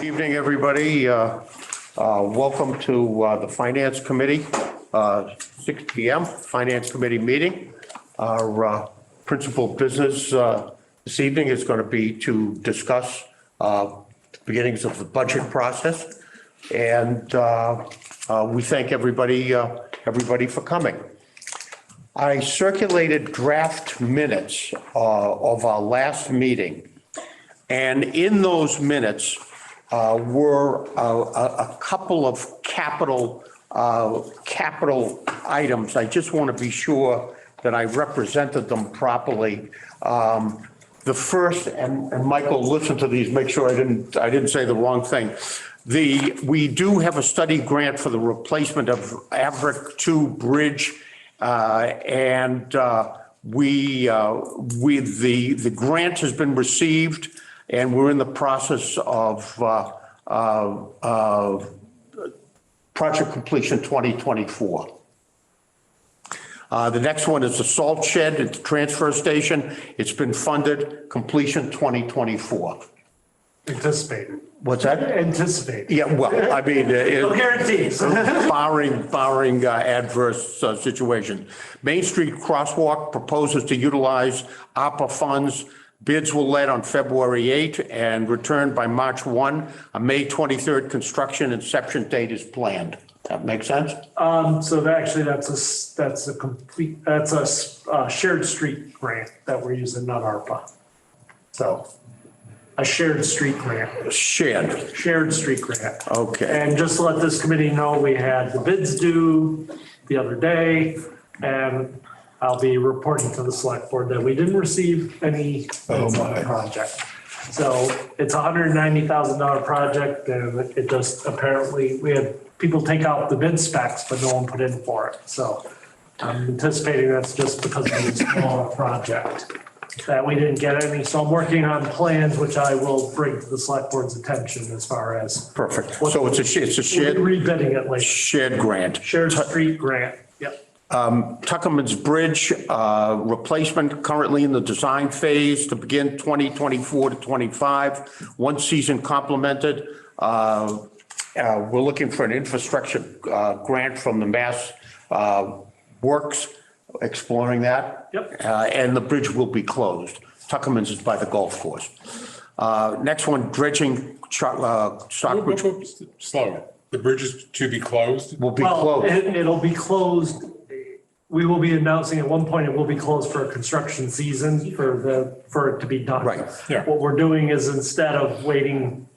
Evening, everybody. Welcome to the Finance Committee, 6 p.m. Finance Committee meeting. Our principal business this evening is going to be to discuss the beginnings of the budget process, and we thank everybody for coming. I circulated draft minutes of our last meeting, and in those minutes were a couple of capital items. I just want to be sure that I represented them properly. The first, and Michael, listen to these, make sure I didn't say the wrong thing. We do have a study grant for the replacement of Averick 2 Bridge, and the grant has been received, and we're in the process of project completion 2024. The next one is the salt shed at the transfer station. It's been funded, completion 2024. Anticipated. What's that? Anticipated. Yeah, well, I mean, No guarantees. barring adverse situation. Main Street crosswalk proposes to utilize ARPA funds. Bids were let on February 8 and returned by March 1. A May 23rd construction inception date is planned. That makes sense? So that's a shared street grant that we're using, not ARPA. So a shared street grant. Shared street grant. Okay. And just to let this committee know, we had the bids due the other day, and I'll be reporting to the select board that we didn't receive any bids on the project. So it's a $190,000 project, and it just apparently, we had people take out the bid specs, but no one put in for it. So I'm anticipating that's just because of the smaller project that we didn't get any. So I'm working on plans, which I will bring to the select board's attention as far as. Perfect. So it's a shared. Rebidding it later. Shared grant. Shared street grant. Yep. Tuckerman's Bridge replacement currently in the design phase to begin 2024 to 25. One season complemented. We're looking for an infrastructure grant from the Mass Works, exploring that. Yep. And the bridge will be closed. Tuckerman's is by the golf course. Next one, dredging, Stockbridge. Slow. The bridge is to be closed? Will be Well, closed. it'll be closed. We will be announcing at one point it will be closed for a construction season for it to be done. Right. Yeah. What we're doing is, instead of waiting,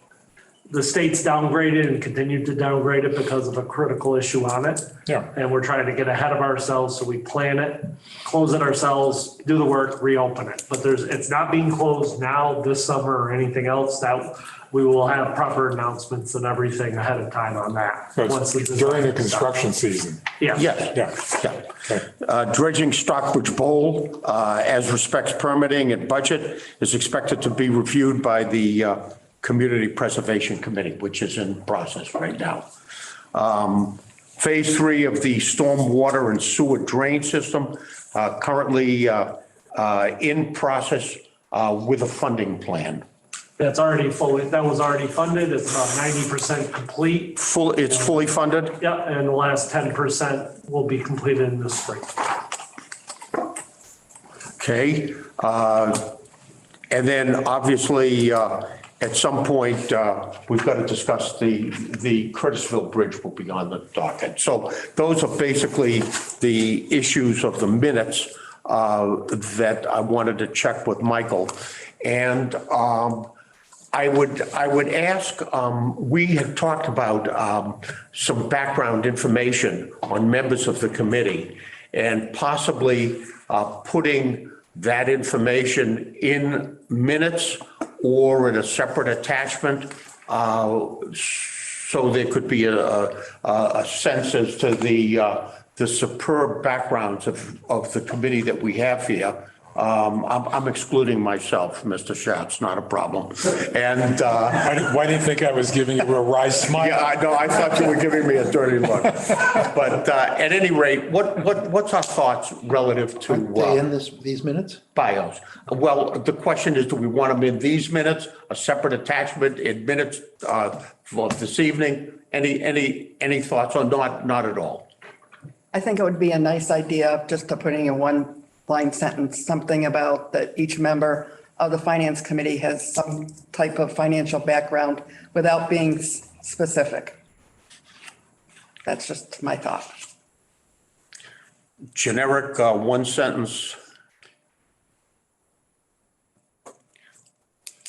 the state's downgraded and continued to downgrade it because of a critical issue on it. Yeah. And we're trying to get ahead of ourselves, so we plan it, close it ourselves, do the work, reopen it. But it's not being closed now this summer or anything else. That we will have proper announcements and everything ahead of time on that. So once it's the during the design is done. construction season? Yeah. Yeah. Okay. Dredging Stockbridge Bowl, as respects permitting and budget, is expected to be reviewed by the Community Preservation Committee, which is in process right now. Phase 3 of the stormwater and sewer drain system, currently in process with a funding plan. That was already funded. It's about 90% complete. It's fully funded? Yeah, and the last 10% will be completed in the spring. Okay. And then obviously, at some point, we've got to discuss the Curtisville Bridge will be on the docket. So those are basically the issues of the minutes that I wanted to check with Michael. And I would ask, we had talked about some background information on members of the committee and possibly putting that information in minutes or in a separate attachment, so there could be a sense as to the superb backgrounds of the committee that we have here, I'm excluding myself, Mr. Schatz, not a problem. And, Why do you think I was giving you a wry smile? yeah, I know, I thought you were giving me a dirty look. But at any rate, what's our thoughts relative to Aren't they in these minutes? bios? Well, the question is, do we want them in these minutes, a separate attachment in minutes for this evening? Any thoughts or not at all? I think it would be a nice idea just to putting in one line sentence, something about that each member of the finance committee has some type of financial background without being specific. That's just my thought. Generic, one sentence.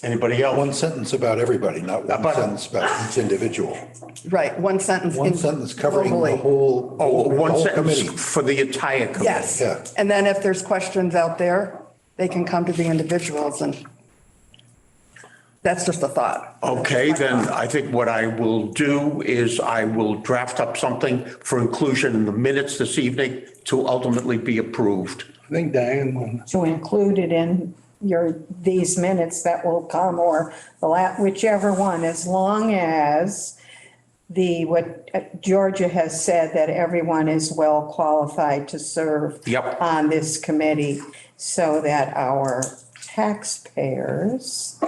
Anybody else? One sentence about everybody, not one About- sentence about each individual. Right, one sentence. One sentence covering the globally. whole, Oh, one whole sentence committee. for the entire committee. Yes. Yeah. And then if there's questions out there, they can come to the individuals and that's just a thought. Okay, then I think what I will do is I will draft up something for inclusion in the minutes this evening to ultimately be approved. I think Diane won. to include it in these minutes that will come, or whichever one, as long as what Georgia has said, that everyone is well qualified to serve Yep. on this committee, so that our taxpayers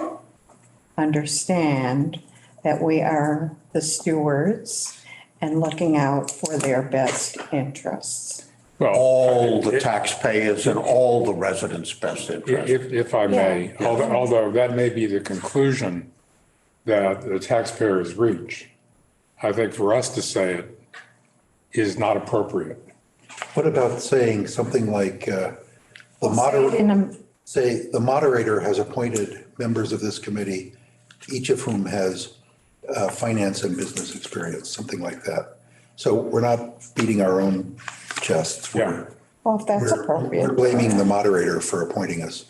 understand that we are the stewards and looking out for their best interests. Well, All the taxpayers and all the residents' best interest. if I may, although that may be the conclusion that the taxpayers reach, I think for us to say it is not appropriate. What about saying something like, the In moderator, a- say, the moderator has appointed members of this committee, each of whom has finance and business experience, something like that. So we're not beating our own chests. Yeah. Well, if that's We're appropriate. blaming the moderator for appointing us.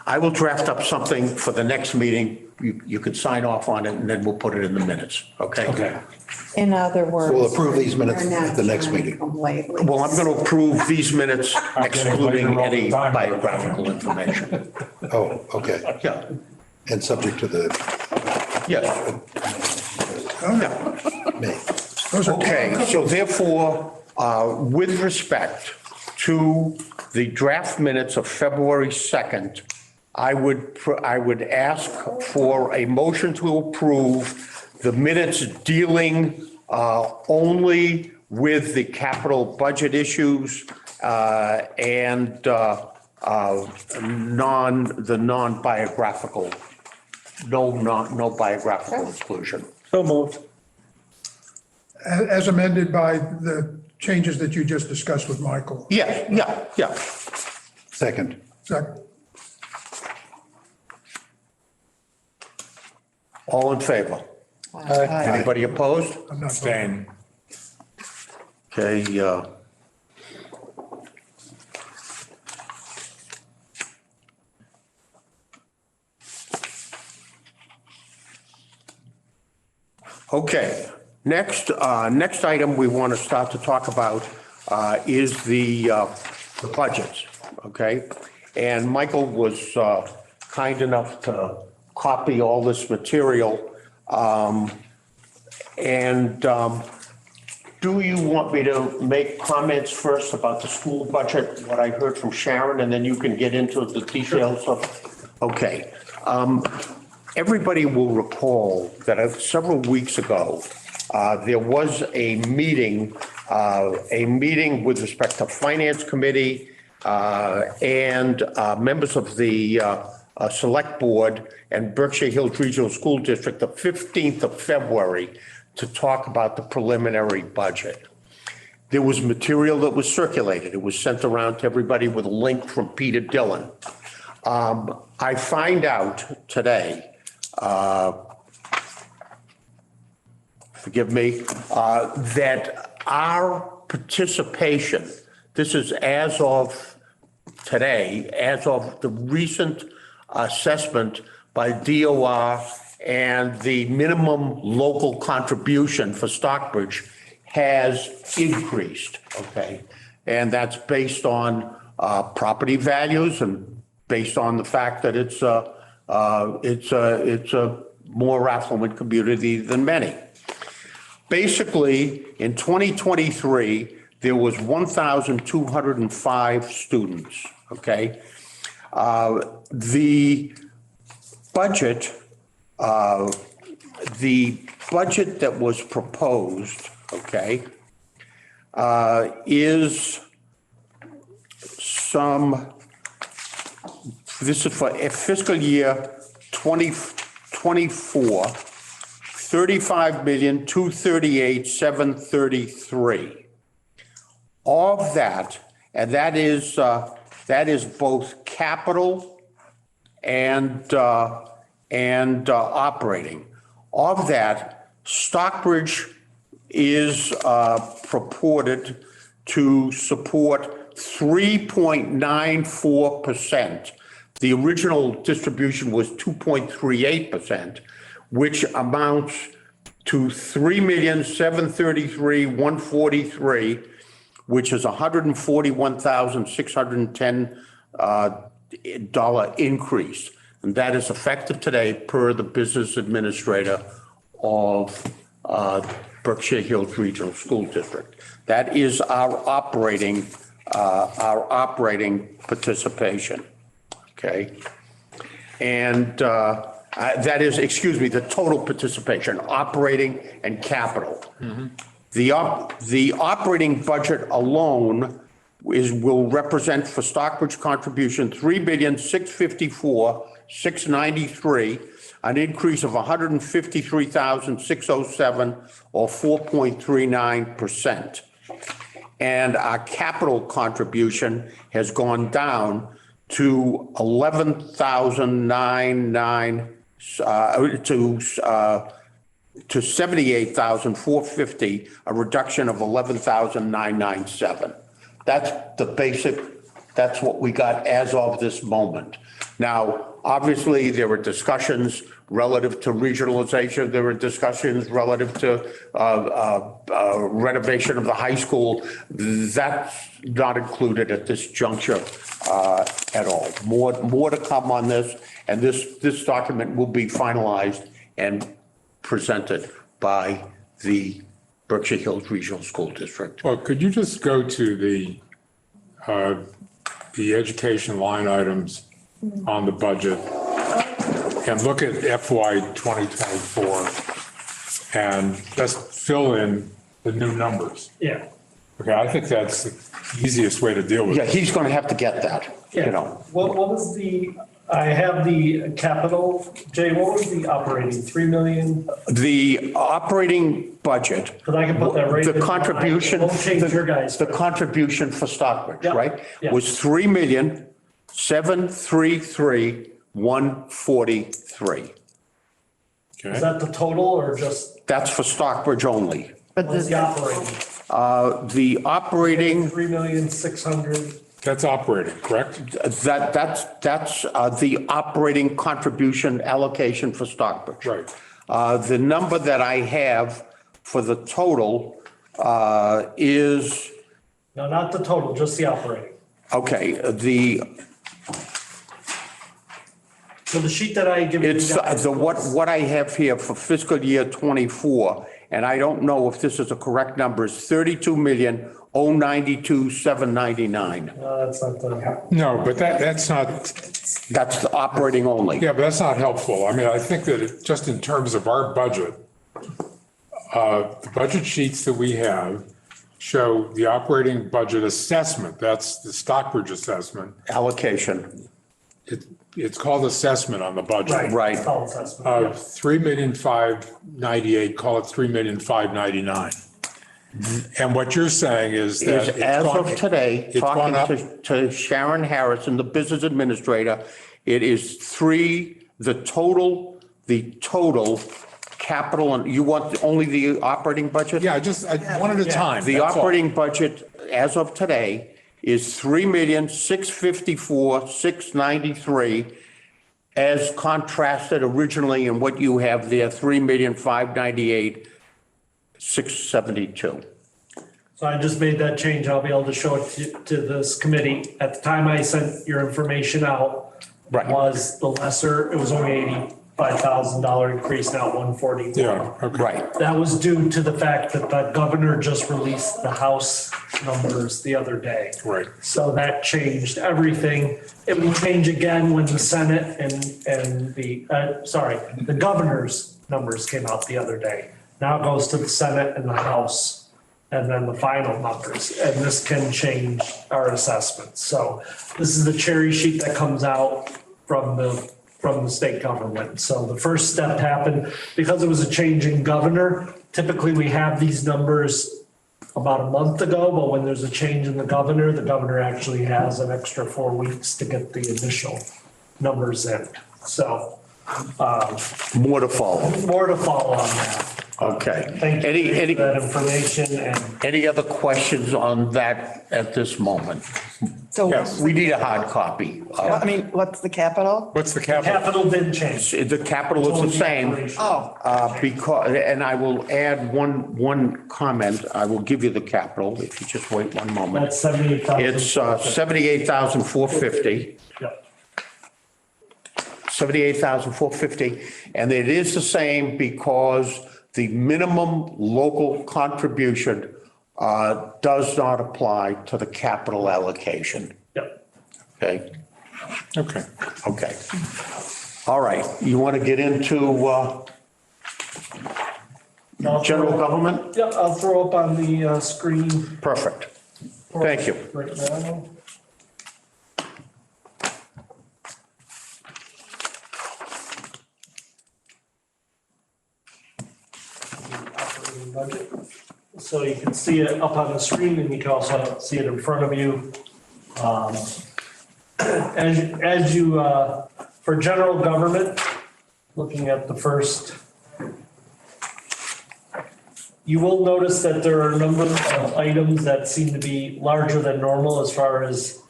I will draft up something for the next meeting. You could sign off on it and then we'll put it in the minutes, okay? Okay. In other words. We'll approve these minutes we're not at the next trying to meeting. come lately. Well, I'm going to approve these minutes excluding later all the any time. biographical information. Oh, okay. Yeah, And subject to the yes. Yeah. May. Okay, so therefore, with respect to the draft minutes of February 2nd, I would ask for a motion to approve the minutes dealing only with the capital budget issues and the non-biographical, no biographical inclusion. So moved. As amended by the changes that you just discussed with Michael. Yeah. Second. Second. All in favor? Aye. Anybody opposed? I'm not voting. Abstain. Okay, okay, next item we want to start to talk about is the budgets, okay? And Michael was kind enough to copy all this material. Do you want me to make comments first about the school budget, what I heard from Sharon, and then you can get into the details of? Okay. Everybody will recall that several weeks ago, there was a meeting with respect to Finance Committee and members of the Select Board and Berkshire Hills Regional School District, the 15th of February, to talk about the preliminary budget. There was material that was circulated. It was sent around to everybody with a link from Peter Dillon. I find out today, forgive me, that our participation, this is as of today, as of the recent assessment by DOR and the minimum local contribution for Stockbridge has increased, okay? And that's based on property values and based on the fact that it's a more affluent community than many. Basically, in 2023, there was 1,205 students, okay? The budget that was proposed, okay, is this is for fiscal year 2024, 35,238,733. Of that, and that is both capital and operating. Of that, Stockbridge is purported to support 3.94%. The original distribution was 2.38%, which amounts to 3,733,143, which is $141,610 increase. And that is effective today per the business administrator of Berkshire Hills Regional School District. That is our operating participation, okay? And that is, excuse me, the total participation, operating and capital. The operating budget alone will represent for Stockbridge contribution $3,654,693, an increase of $153,607 or 4.39%. And our capital contribution has gone down to $11,099 to $78,450, a reduction of $11,997. That's the basic, that's what we got as of this moment. Now, obviously, there were discussions relative to regionalization. There were discussions relative to renovation of the high school. That's not included at this juncture at all. More to come on this, and this document will be finalized and presented by the Berkshire Hills Regional School District. Well, could you just go to the education line items on the budget and look at FY 2024 and just fill in the new numbers? Yeah. Okay, I think that's the easiest way to deal with Yeah, it. he's going to have to get that, you know. What was I have the capital, Jay, what was the operating, 3 million? The operating budget. Because I can put that right in. The contribution. Won't change your guys. The contribution for Stockbridge, Yeah, right? yeah. Was $3,733,143. Is Okay, that the total or just, That's for Stockbridge only. But what's this, the operating? The operating, 3,600,000. that's operating, correct? that's the operating contribution allocation for Stockbridge. Right. The number that I have for the total is, No, not the total, just the operating. okay, So the sheet that I give you it's guys. what I have here for fiscal year 24, and I don't know if this is a correct number, is 32,092,799. No, that's not the. No, but that's not, That's the operating only. yeah, but that's not helpful. I mean, I think that just in terms of our budget, the budget sheets that we have show the operating budget assessment. That's the Stockbridge assessment. Allocation, It's called assessment on the budget. Right. It's all assessment, Of yeah. 3,598,000, call it 3,599,000. And what you're saying is that is it's as gone- of today, it's gone up. talking to Sharon Harrison, the business administrator, it is the total capital, and you want only the operating budget? Yeah, one at a time. The that's all. operating budget as of today is 3,654,693, as contrasted originally in what you have there, 3,598,672. So I just made that change. I'll be able to show it to this committee. At the time I sent your information out, Right. was the lesser, it was only $85,000 increase, now 141. Yeah, okay. Right. That was due to the fact that the governor just released the House numbers the other day. Right. So that changed everything. It will change again when the Senate and the governor's numbers came out the other day. Now it goes to the Senate and the House and then the final numbers. And this can change our assessments. So this is the cherry sheet that comes out from the state government. So the first step happened because it was a change in governor. Typically, we have these numbers about a month ago, but when there's a change in the governor actually has an extra 4 weeks to get the initial numbers in. So More to follow. more to follow on that. Okay. Thank you Any for that information and any other questions on that at this moment? So, Yes. We need a hard copy. I mean, what's the capital? What's the capital? capital didn't change. The capital is the same. Oh, Because, and I will add one comment. I will give you the capital if you just wait one moment. That's 78,000. It's 78,450. Yep. 78,450, and it is the same because the minimum local contribution does not apply to the capital allocation, Yep. okay? Okay. Okay. All right, you want to get into general government? Yep, I'll throw up on the screen Perfect. Thank you. right now. Operating budget. So you can see it up on the screen and you can also see it in front of you. As you, for general government, looking at the first, you will notice that there are a number of items that seem to be larger than normal as far as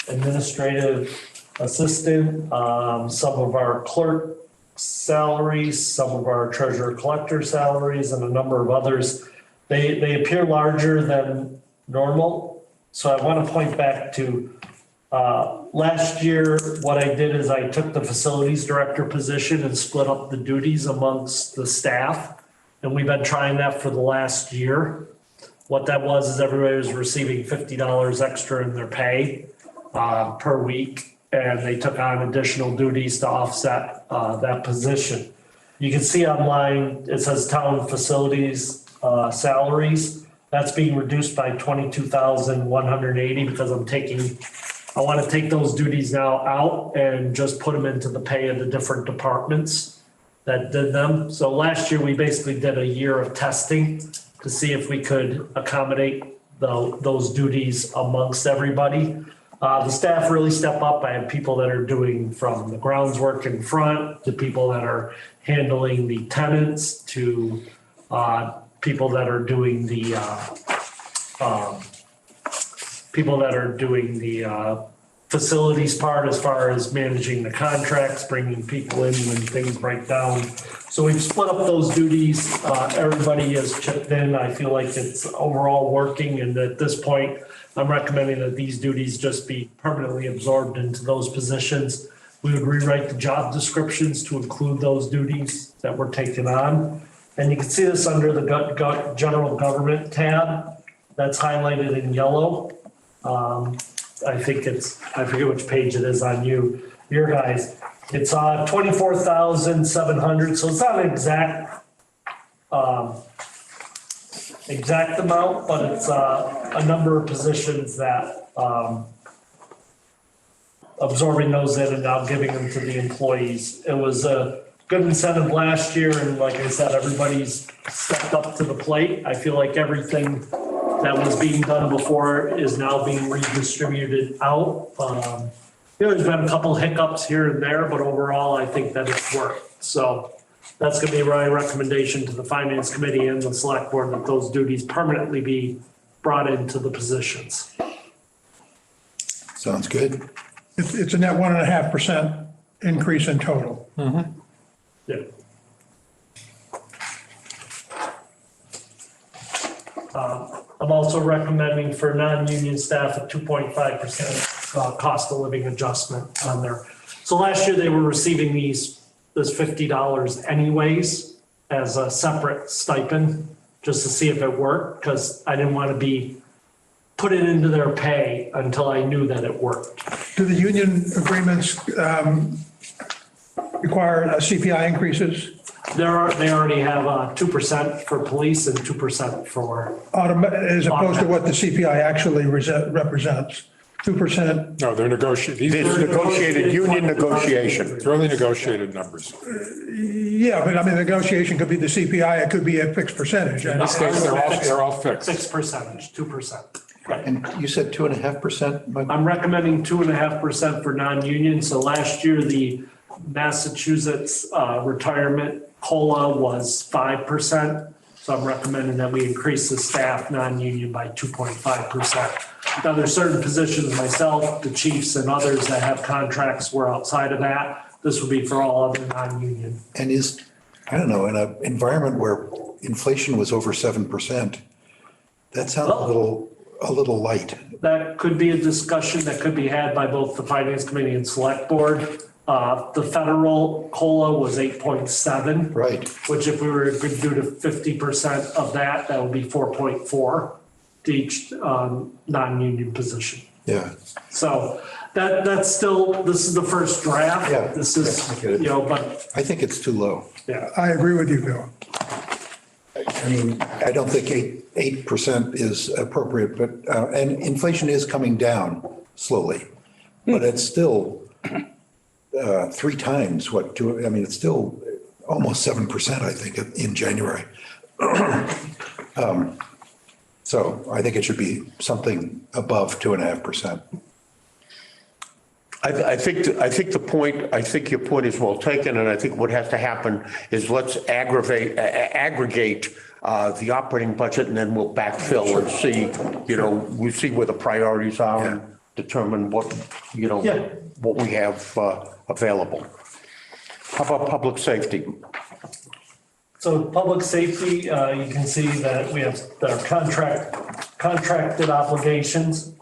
administrative assistant, some of our clerk salaries, some of our treasurer collector salaries, and a number of others. They appear larger than normal. So I want to point back to last year, what I did is I took the facilities director position and split up the duties amongst the staff. And we've been trying that for the last year. What that was is everybody was receiving $50 extra in their pay per week. And they took on additional duties to offset that position. You can see online, it says town facilities salaries. That's being reduced by 22,180 because I want to take those duties now out and just put them into the pay of the different departments that did them. So last year, we basically did a year of testing to see if we could accommodate those duties amongst everybody. The staff really step up. I have people that are doing from the grounds work in front to people that are handling the tenants to people that are doing the facilities part as far as managing the contracts, bringing people in when things break down. So we've split up those duties. Everybody has chipped in. I feel like it's overall working. And at this point, I'm recommending that these duties just be permanently absorbed into those positions. We would rewrite the job descriptions to include those duties that we're taking on. And you can see this under the general government tab. That's highlighted in yellow. I forget which page it is on your guys. It's 24,700. So it's not an exact amount, but it's a number of positions that absorbing those in and now giving them to the employees. It was a good incentive last year, and like I said, everybody's stepped up to the plate. I feel like everything that was being done before is now being redistributed out. There's been a couple hiccups here and there, but overall, I think that it's worked. So that's going to be my recommendation to the finance committee and the select board, that those duties permanently be brought into the positions. Sounds good. It's a net 1.5% increase in total. Yeah. I'm also recommending for non-union staff a 2.5% cost of living adjustment on there. So last year they were receiving this $50 anyways as a separate stipend, just to see if it worked, because I didn't want to be put it into their pay until I knew that it worked. Do the union agreements require CPI increases They already have 2% for police and 2% for, as opposed to what the CPI actually represents? 2%? No, they're negotiating, It's negotiated, union negotiation. they're only negotiated numbers. Yeah, but I mean, negotiation could be the CPI, it could be a fixed percentage. In this case, they're all fixed. 6%, 2%. Right. And you said 2.5%, Mike? I'm recommending 2.5% for non-union. So last year, the Massachusetts retirement COLA was 5%. So I'm recommending that we increase the staff non-union by 2.5%. Now, there's certain positions, myself, the chiefs and others that have contracts were outside of that. This would be for all other non-union. And I don't know, in an environment where inflation was over 7%, that sounds a little light. That could be a discussion that could be had by both the finance committee and select board. The federal COLA was 8.7. Right. Which if we were to do to 50% of that, that would be 4.4 to each non-union position. Yeah. So that's still, this is the first draft. Yeah. This is, I get it. but I think it's too low. yeah. I agree with you, Bill. I mean, I don't think 8% is appropriate, but, and inflation is coming down slowly, but it's still 3 times I mean, it's still almost 7%, I think, in January. So I think it should be something above 2.5%. I think your point is well taken, and I think what has to happen is let's aggregate the operating budget, and then we'll backfill and see, we see where the priorities are and determine what we have available. How about public safety? So public safety, you can see that we have our contracted obligations.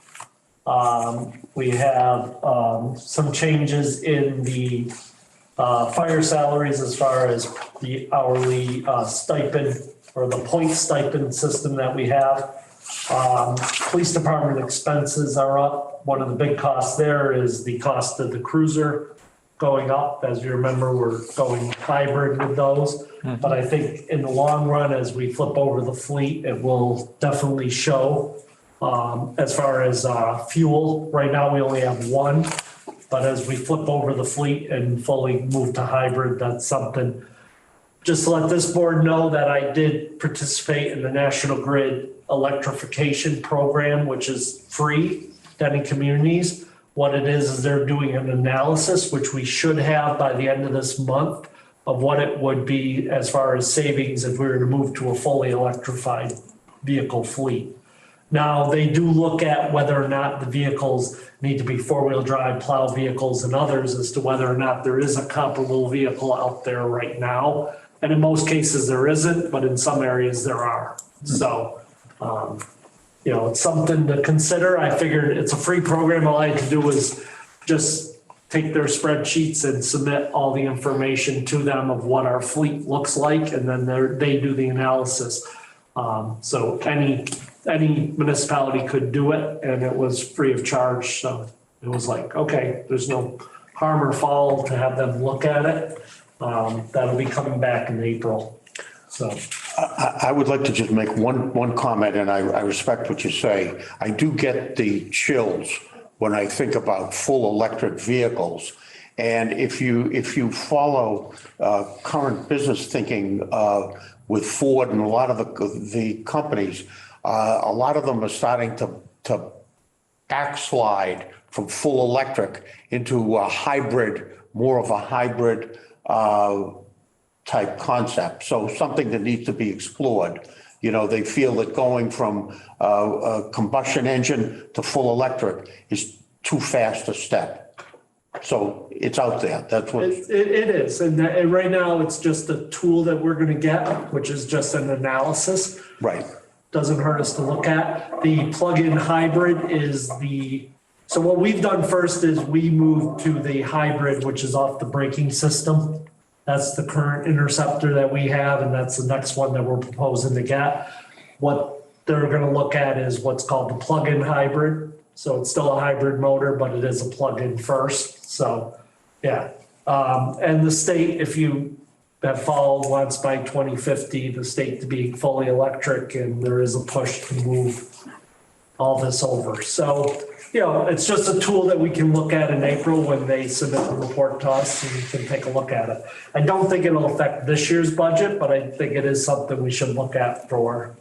We have some changes in the fire salaries as far as the hourly stipend or the point stipend system that we have. Police department expenses are up. One of the big costs there is the cost of the cruiser going up. As you remember, we're going hybrid with those. But I think in the long run, as we flip over the fleet, it will definitely show. As far as fuel, right now we only have one, but as we flip over the fleet and fully move to hybrid, that's something. Just to let this board know that I did participate in the National Grid electrification program, which is free to any communities. What it is they're doing an analysis, which we should have by the end of this month, of what it would be as far as savings if we were to move to a fully electrified vehicle fleet. Now, they do look at whether or not the vehicles need to be four-wheel drive plow vehicles and others as to whether or not there is a comparable vehicle out there right now. And in most cases, there isn't, but in some areas there are. So, it's something to consider. I figured it's a free program. All I had to do was just take their spreadsheets and submit all the information to them of what our fleet looks like, and then they do the analysis. So any municipality could do it, and it was free of charge. So it was like, okay, there's no harm or foul to have them look at it. That'll be coming back in April. So I would like to just make one comment, and I respect what you say. I do get the chills when I think about full electric vehicles. And if you follow current business thinking with Ford and a lot of the companies, a lot of them are starting to backslide from full electric into a hybrid, more of a hybrid type concept. So something that needs to be explored. They feel that going from a combustion engine to full electric is too fast a step. So it's out there. That's what it is. And right now it's just a tool that we're going to get, which is just an analysis. Right. doesn't hurt us to look at. The plug-in hybrid is so what we've done first is we moved to the hybrid, which is off the braking system. That's the current Interceptor that we have, and that's the next one that we're proposing to get. What they're gonna look at is what's called the plug-in hybrid. So it's still a hybrid motor, but it is a plug-in first, so, yeah. And the state, if you have followed, wants by 2050, the state to be fully electric, and there is a push to move all this over. So, it's just a tool that we can look at in April when they submit the report to us, and we can take a look at it. I don't think it'll affect this year's budget, but I think it is something we should look at for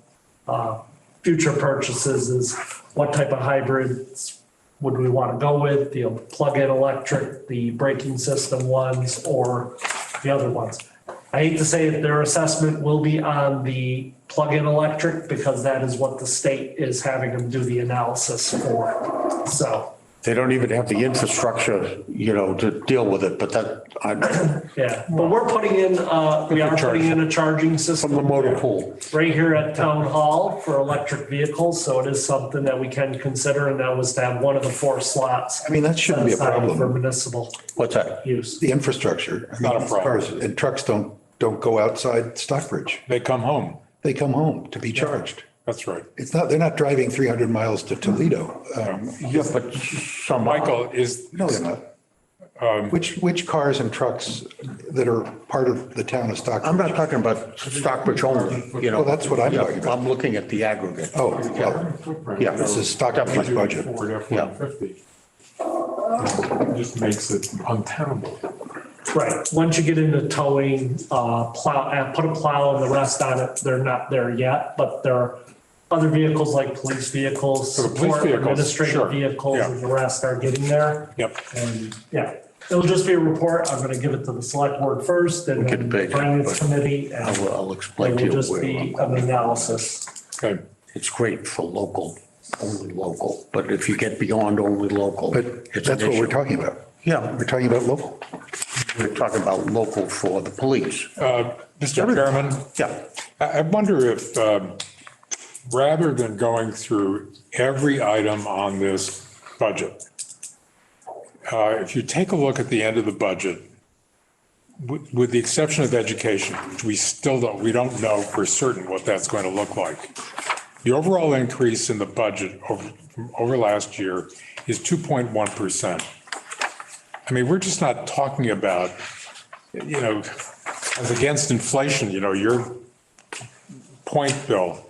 future purchases, is what type of hybrids would we want to go with, the plug-in electric, the braking system ones, or the other ones. I hate to say it, their assessment will be on the plug-in electric because that is what the state is having them do the analysis for. So, They don't even have the infrastructure, to deal with it, but yeah, but we're putting in, we are putting in a charging system. from the motor pool. Right here at Town Hall for electric vehicles, so it is something that we can consider, and that was to have one of the 4 slots. I mean, that shouldn't be a set aside problem. For municipal What's that? use. The infrastructure. I Not a mean, problem. Cars and trucks don't go outside Stockbridge. They come home. They come home to be charged. That's right. They're not driving 300 miles to Toledo. Yeah, but some. Michael, No, they're not. Which cars and trucks that are part of the town of Stockbridge? I'm not talking about Stockbridge only, Well, that's what I'm talking about. I'm looking at the aggregate. Oh, well, Yeah. this is Stockbridge's budget. Ford F-150. It just makes it untenable. Right, once you get into towing, put a plow and the rest on it, they're not there yet, but there are other vehicles like police vehicles, So the police support vehicles, sure, administrative vehicles, yeah. and the rest are getting there. Yep. And, yeah, it'll just be a report. I'm gonna give it to the select board first, and We can then debate it, finance but committee, and I'll explain it to will you. just where be I'm an analysis. Okay. It's great for local, only local, but if you get beyond only local. But it's that's an what we're issue. talking about. Yeah, We're talking about local. we're talking about local for the police. Mr. Chairman, Yeah, I wonder if, rather than going through every item on this budget, if you take a look at the end of the budget, with the exception of education, which we don't know for certain what that's going to look like. The overall increase in the budget over last year is 2.1%. I mean, we're just not talking about, as against inflation, your point, Bill.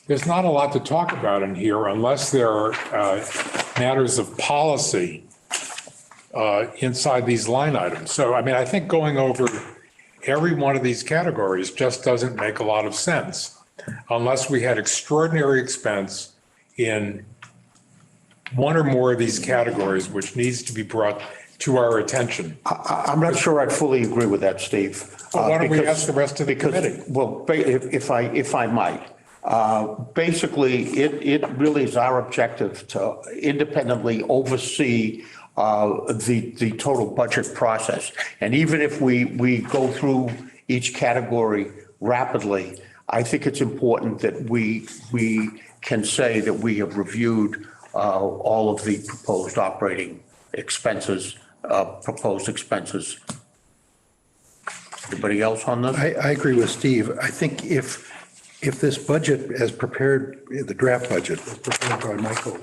There's not a lot to talk about in here unless there are matters of policy inside these line items. So, I mean, I think going over every one of these categories just doesn't make a lot of sense unless we had extraordinary expense in one or more of these categories, which needs to be brought to our attention. I'm not sure I fully agree with that, Steve. Well, why don't we because- ask the rest of the because- committee? Well, if I might, basically, it really is our objective to independently oversee the total budget process. And even if we go through each category rapidly, I think it's important that we can say that we have reviewed all of the proposed operating expenses, proposed expenses. Anybody else on this? I agree with Steve. I think if this budget as prepared, the draft budget as prepared by Michael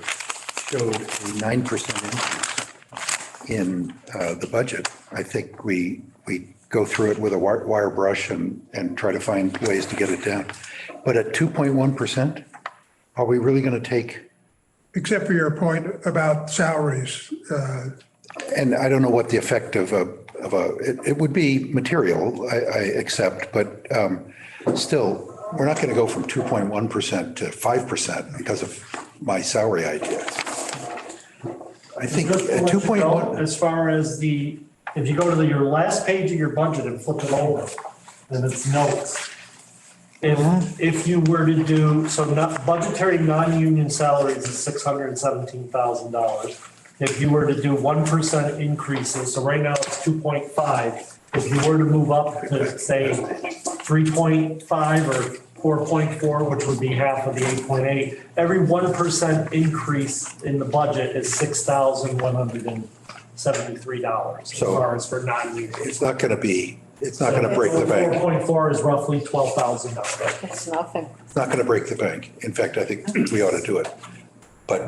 showed a 9% increase in the budget, I think we go through it with a wire brush and try to find ways to get it down. But at 2.1%, are we really going to take? Except for your point about salaries. And I don't know what the effect of it would be material, I accept, but still, we're not going to go from 2.1% to 5% because of my salary idea. I think Just to at let you know, 2.1, as far as if you go to your last page of your budget and flip it over, then it's notes. If you were to do, so not budgetary non-union salaries is $617,000. If you were to do 1% increases, so right now it's 2.5. If you were to move up to say 3.5 or 4.4, which would be half of the 8.8. Every 1% increase in the budget is $6,173 as So- far as for non-union. It's not going to break the bank. 4.4 is roughly $12,000. It's nothing. It's not going to break the bank. In fact, I think we ought to do it. But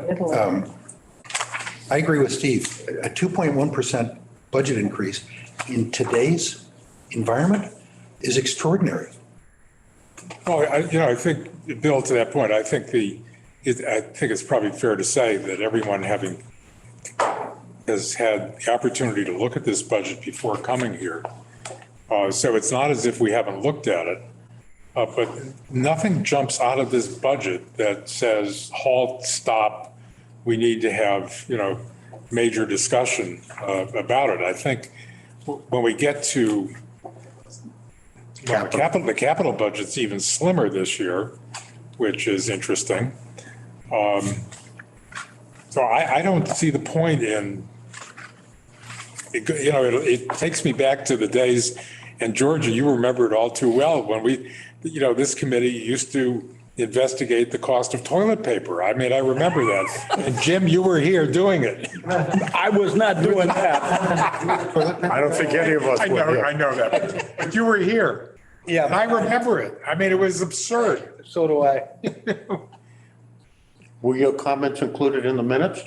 I agree with Steve. A 2.1% budget increase in today's environment is extraordinary. Well, I think, Bill, to that point, I think it's probably fair to say that everyone has had the opportunity to look at this budget before coming here. So it's not as if we haven't looked at it, but nothing jumps out of this budget that says, halt, stop, we need to have, major discussion about it. I think when we get to the capital budget's even slimmer this year, which is interesting. So I don't see the point in, it takes me back to the days, and Georgia, you remember it all too well, when this committee used to investigate the cost of toilet paper. I mean, I remember that. And Jim, you were here doing it. I was not doing that. I don't think any of us I would. know that, but you were here. Yeah. And I remember it. I mean, it was absurd. So do I. Were your comments included in the minutes?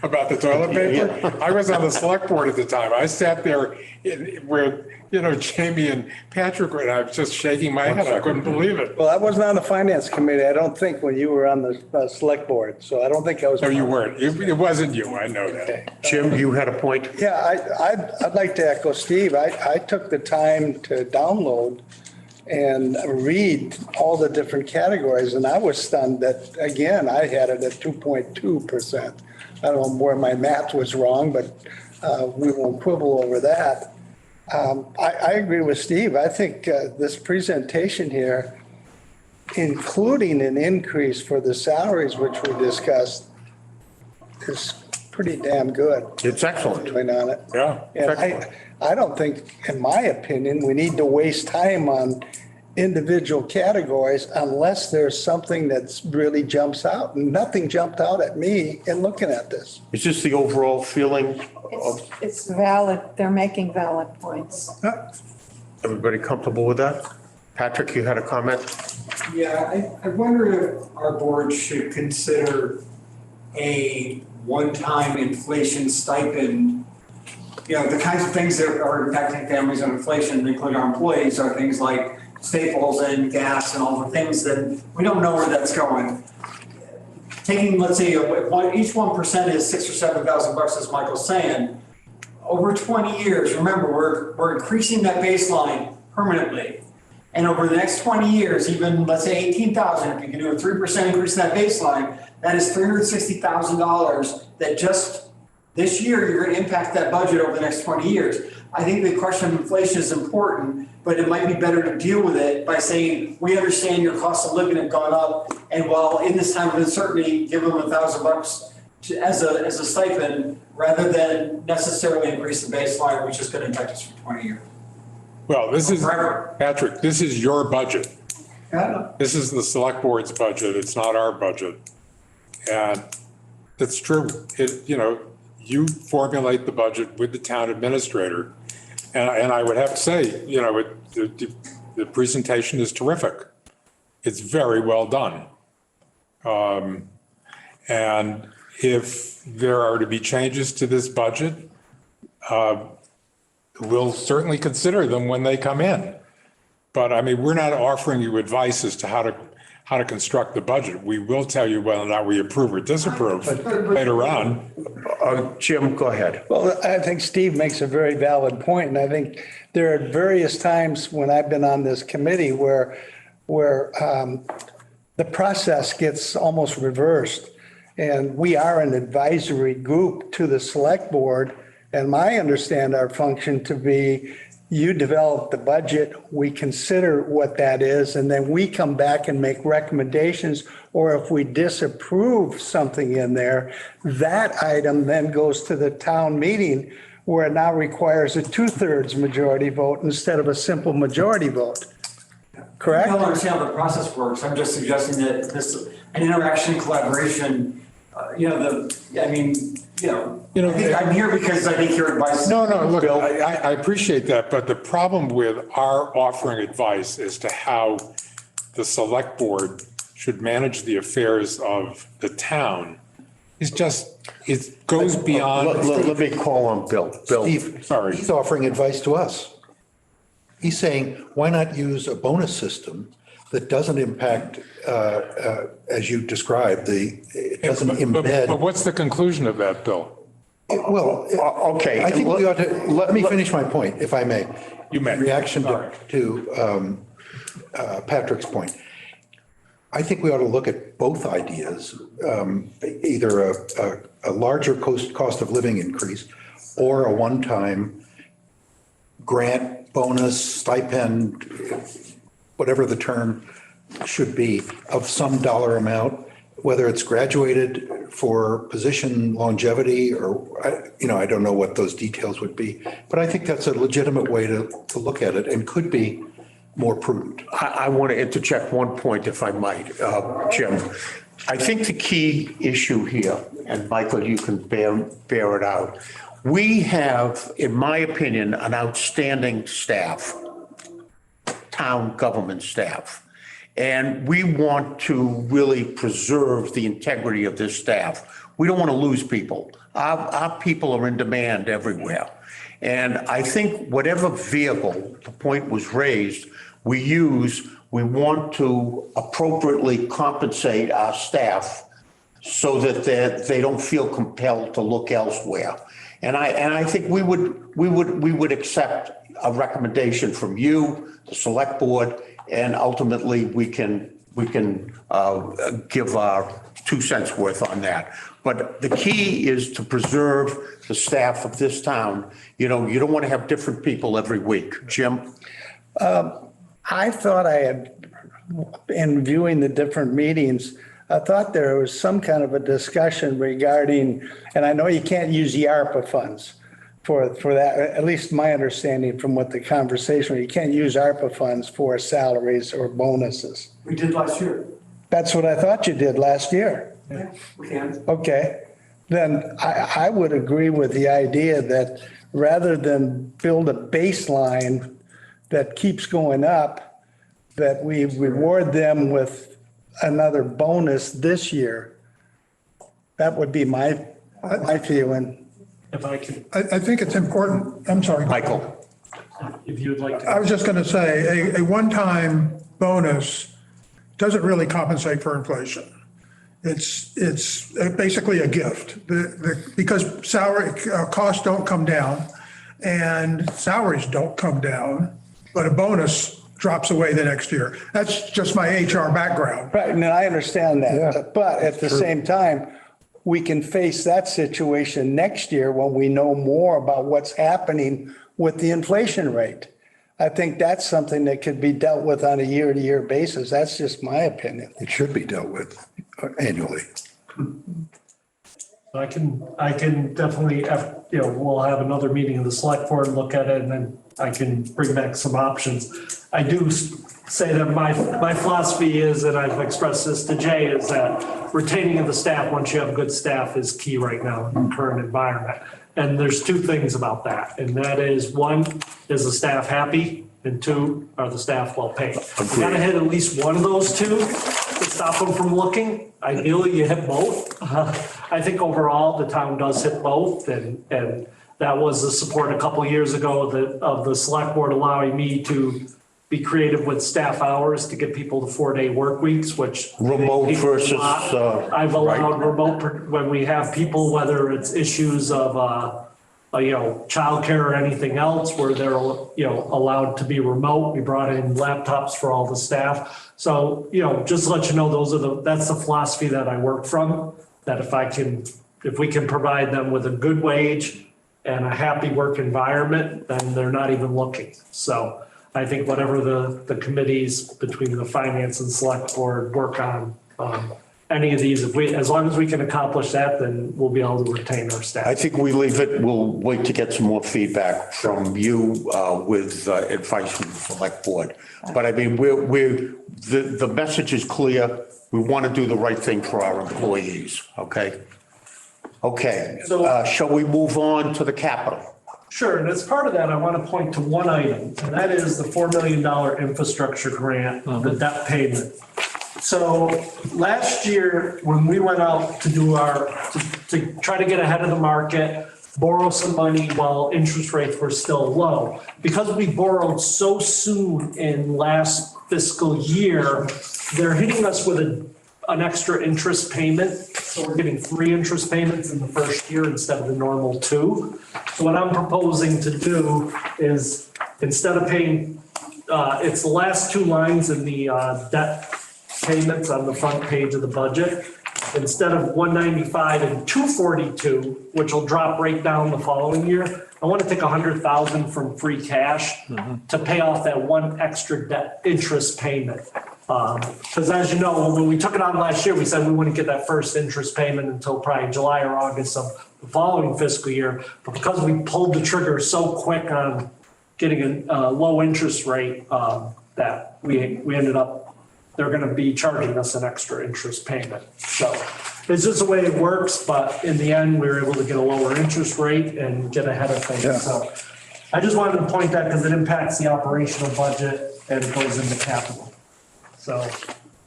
About the toilet paper? I was on the select board at the time. I sat there where, Jamie and Patrick were, and I was just shaking my head. I couldn't believe it. Well, I wasn't on the finance committee, I don't think, when you were on the select board, so I don't think I was. No, you weren't. It wasn't you. I know that. Jim, you had a point? Yeah, I'd like to echo Steve. I took the time to download and read all the different categories, and I was stunned that, again, I had it at 2.2%. I don't know where my math was wrong, but we won't quibble over that. I agree with Steve. I think this presentation here, including an increase for the salaries, which we discussed, is pretty damn good. It's excellent. On it. Yeah. And I don't think, in my opinion, we need to waste time on individual categories unless there's something that's really jumps out. And nothing jumped out at me in looking at this. Is this the overall feeling of It's valid. They're making valid points. everybody comfortable with that? Patrick, you had a comment? Yeah, I wonder if our board should consider a one-time inflation stipend. The kinds of things that are impacting families on inflation, including our employees, are things like staples and gas and all the things that we don't know where that's going. Taking, let's say, each 1% is $6,000 or $7,000, as Michael's saying. Over 20 years, remember, we're increasing that baseline permanently. And over the next 20 years, even let's say 18,000, if you can do a 3% increase in that baseline, that is $360,000 that just this year you're going to impact that budget over the next 20 years. I think the question of inflation is important, but it might be better to deal with it by saying, we understand your cost of living have gone up, and while in this time of uncertainty, give them $1,000 as a stipend, rather than necessarily increase the baseline, which is going to impact us for 20 years. Well, Forever. Patrick, this is your budget. Yeah. This is the select board's budget. It's not our budget. And it's true. You formulate the budget with the town administrator. And I would have to say, the presentation is terrific. It's very well done. And if there are to be changes to this budget, we'll certainly consider them when they come in. But I mean, we're not offering you advice as to how to construct the budget. We will tell you whether or not we approve or disapprove later on. Jim, go ahead. Well, I think Steve makes a very valid point, and I think there are various times when I've been on this committee where the process gets almost reversed. And we are an advisory group to the select board, and I understand our function to be, you develop the budget, we consider what that is, and then we come back and make recommendations, or if we disapprove something in there, that item then goes to the town meeting where it now requires a 2/3 majority vote instead of a simple majority vote. correct? I don't understand how the process works. I'm just suggesting that this, an interaction, collaboration, I'm here because I think your advice. No, look, I appreciate that, but the problem with our offering advice as to how the select board should manage the affairs of the town is just, it goes beyond. Let me call on Bill. Bill, Steve, sorry. he's offering advice to us. He's saying, why not use a bonus system that doesn't impact, as you described, it doesn't But embed. what's the conclusion of that, Bill? Well, okay. I think we ought to, let me finish my point, if I may. You may. In reaction Sorry. to Patrick's point. I think we ought to look at both ideas, either a larger cost of living increase or a one-time grant, bonus, stipend, whatever the term should be, of some dollar amount, whether it's graduated for position longevity or, I don't know what those details would be. But I think that's a legitimate way to look at it and could be more prudent. I want to interject one point, if I might, Jim. I think the key issue here, and Michael, you can bear it out. We have, in my opinion, an outstanding staff, town government staff. And we want to really preserve the integrity of this staff. We don't want to lose people. Our people are in demand everywhere. And I think whatever vehicle, the point was raised, we use, we want to appropriately compensate our staff so that they don't feel compelled to look elsewhere. And I think we would accept a recommendation from you, the select board, and ultimately we can give our 2 cents worth on that. But the key is to preserve the staff of this town. You don't want to have different people every week. Jim? I thought I had, in viewing the different meetings, I thought there was some kind of a discussion regarding, and I know you can't use the ARPA funds for that, at least my understanding from what the conversation, you can't use ARPA funds for salaries or bonuses. We did last year. That's what I thought you did last year. Yeah, we can. Okay, then I would agree with the idea that rather than build a baseline that keeps going up, that we reward them with another bonus this year. That would be my feeling. If I can, I think it's important, I'm sorry. Michael? if you'd like to. I was just going to say, a one-time bonus doesn't really compensate for inflation. It's basically a gift because salary costs don't come down and salaries don't come down, but a bonus drops away the next year. That's just my HR background. Right, and I understand that, Yeah. but at the same time, we can face that situation next year when we know more about what's happening with the inflation rate. I think that's something that could be dealt with on a year-to-year basis. That's just my opinion. It should be dealt with annually. I can definitely, we'll have another meeting of the select board, look at it, and then I can bring back some options. I do say that my philosophy is, and I've expressed this to Jay, is that retaining of the staff, once you have good staff, is key right now in the current environment. And there's two things about that. And that is, one, is the staff happy? And two, are the staff well paid? You gotta hit at least one of those two to stop them from looking. Ideally, you hit both. I think overall, the town does hit both. And that was the support a couple of years ago of the select board allowing me to be creative with staff hours to get people to 4-day work weeks, which. Remote versus, I've allowed remote when we have people, whether it's issues of, childcare or anything else where they're, allowed to be remote. We brought in laptops for all the staff. So, just to let you know, that's the philosophy that I work from, that if we can provide them with a good wage and a happy work environment, then they're not even looking. So I think whatever the committees between the finance and select board work on, any of these. As long as we can accomplish that, then we'll be able to retain our I staff. think we leave it, we'll wait to get some more feedback from you with advice from the select board. But I mean, the message is clear. We want to do the right thing for our employees, okay? Okay, So- shall we move on to the capital? Sure, and as part of that, I want to point to one item, and that is the $4 million infrastructure grant, the debt payment. So last year, when we went out to do to try to get ahead of the market, borrow some money while interest rates were still low, because we borrowed so soon in last fiscal year, they're hitting us with an extra interest payment. So we're getting 3 interest payments in the first year instead of the normal 2. So what I'm proposing to do is, instead of paying, it's the last 2 lines in the debt payments on the front page of the budget. Instead of 195 and 242, which will drop right down the following year, I want to take 100,000 from free cash to pay off that 1 extra debt interest payment. Because as you know, when we took it on last year, we said we wouldn't get that first interest payment until probably July or August of the following fiscal year. But because we pulled the trigger so quick on getting a low interest rate, that we ended up, they're going to be charging us an extra interest payment. So it's just the way it works, but in the end, we were able to get a lower interest rate and get ahead of things. Yeah. So I just wanted to point that because it impacts the operational budget and it goes into capital. So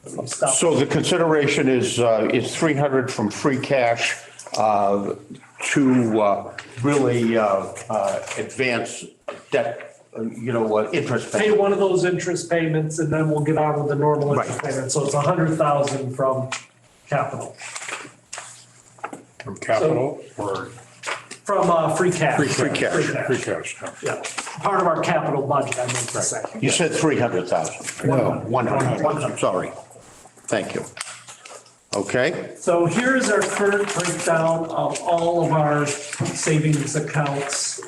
let me stop. So the consideration is 300 from free cash to really advance debt, interest Pay payment. one of those interest payments and then we'll get on with the normal interest Right. payment. So it's 100,000 from capital, From capital or from free cash. free cash? cash. Free cash, yeah. Yeah, part of our capital budget, I meant to say. You said 300,000. No. 100, sorry. Thank you. Okay, So here is our current breakdown of all of our savings accounts,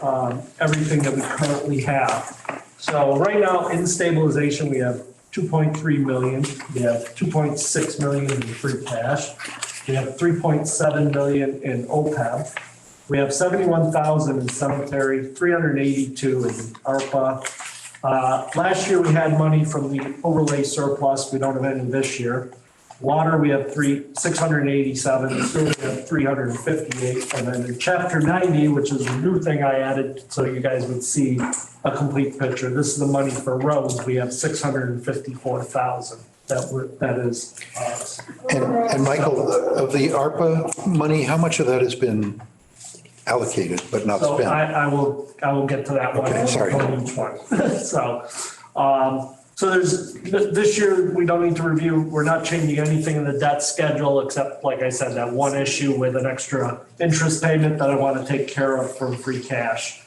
everything that we currently have. So right now in stabilization, we have 2.3 million. We have 2.6 million in free cash. We have 3.7 million in OPEB. We have 71,000 in cemetery, 382 in ARPA. Last year we had money from the overlay surplus. We don't have any this year. Water, we have 687, sewer, we have 358, and then in chapter 90, which is a new thing I added, so you guys would see a complete picture. This is the money for roads. We have 654,000. That is ours. And Michael, of the ARPA money, how much of that has been allocated but not So spent? I will get to that one. Okay, sorry. On each one. So there's, this year, we don't need to review, we're not changing anything in the debt schedule, except, like I said, that one issue with an extra interest payment that I want to take care of from free cash.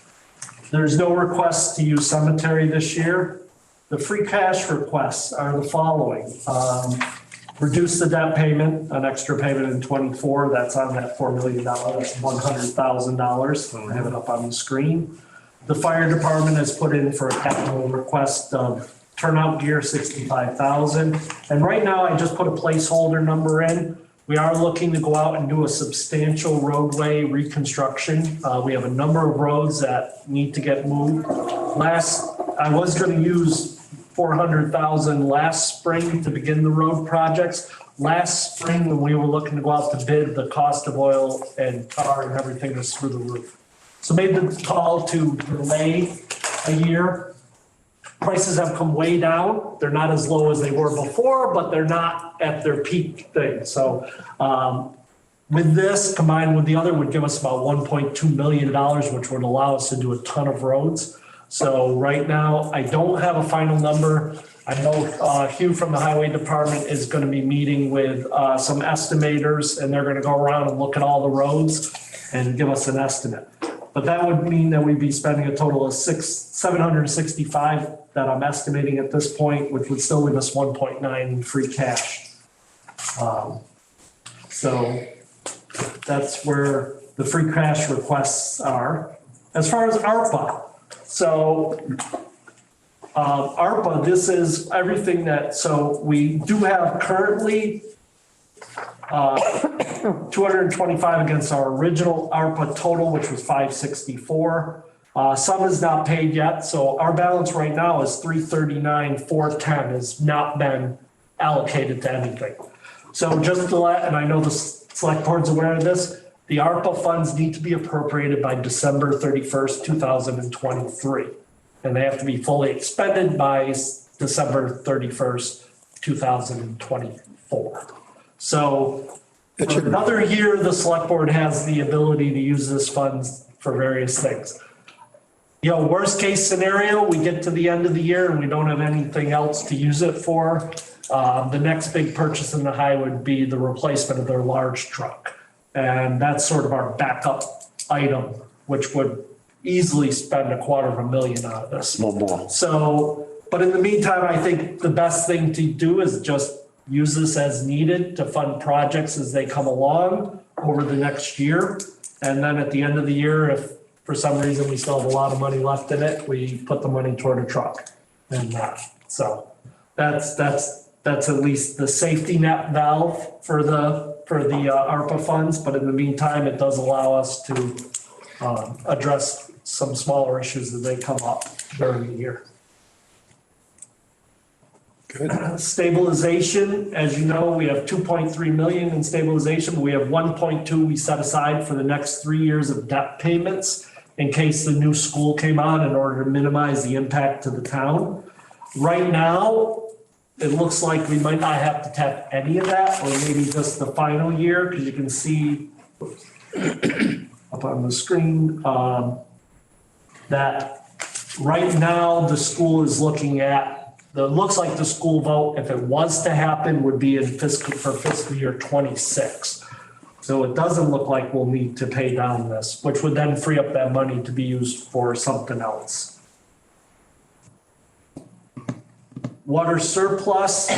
There's no requests to use cemetery this year. The free cash requests are the following. Reduce the debt payment, an extra payment in '24, that's on that $4 million, that's $100,000. I have it up on the screen. The fire department has put in for a capital request of turnout gear, 65,000. And right now, I just put a placeholder number in. We are looking to go out and do a substantial roadway reconstruction. We have a number of roads that need to get moved. I was going to use 400,000 last spring to begin the road projects. Last spring, when we were looking to go out to bid, the cost of oil and tar and everything was through the roof. So made the call to delay a year. Prices have come way down. They're not as low as they were before, but they're not at their peak thing. So with this combined with the other would give us about $1.2 million, which would allow us to do a ton of roads. So right now, I don't have a final number. I know Hugh from the Highway Department is going to be meeting with some estimators, and they're going to go around and look at all the roads and give us an estimate. But that would mean that we'd be spending a total of $765 that I'm estimating at this point, which would still leave us 1.9 in free cash. So that's where the free cash requests are. As far as ARPA, so ARPA, this is everything that, so we do have currently 225 against our original ARPA total, which was 564. Some is not paid yet, so our balance right now is 339, 410 has not been allocated to anything. So just to let, and I know the select board's aware of this, the ARPA funds need to be appropriated by December 31st, 2023. And they have to be fully expended by December 31st, 2024. So for another year, the select board has the ability to use this funds for various things. You know, worst case scenario, we get to the end of the year and we don't have anything else to use it for. The next big purchase in the high would be the replacement of their large truck. And that's sort of our backup item, which would easily spend $250,000 out of this. No more. So, but in the meantime, I think the best thing to do is just use this as needed to fund projects as they come along over the next year. And then at the end of the year, if for some reason we still have a lot of money left in it, we put the money toward a truck. And so that's at least the safety net valve for the ARPA funds. But in the meantime, it does allow us to address some smaller issues as they come up during the year. Good. Stabilization, as you know, we have 2.3 million in stabilization, but we have 1.2 we set aside for the next 3 years of debt payments in case the new school came on in order to minimize the impact to the town. Right now, it looks like we might not have to tap any of that, or maybe just the final year, because you can see up on the screen that right now the school is looking at, looks like the school vote, if it was to happen, would be in fiscal year 26. So it doesn't look like we'll need to pay down this, which would then free up that money to be used for something else. Water surplus,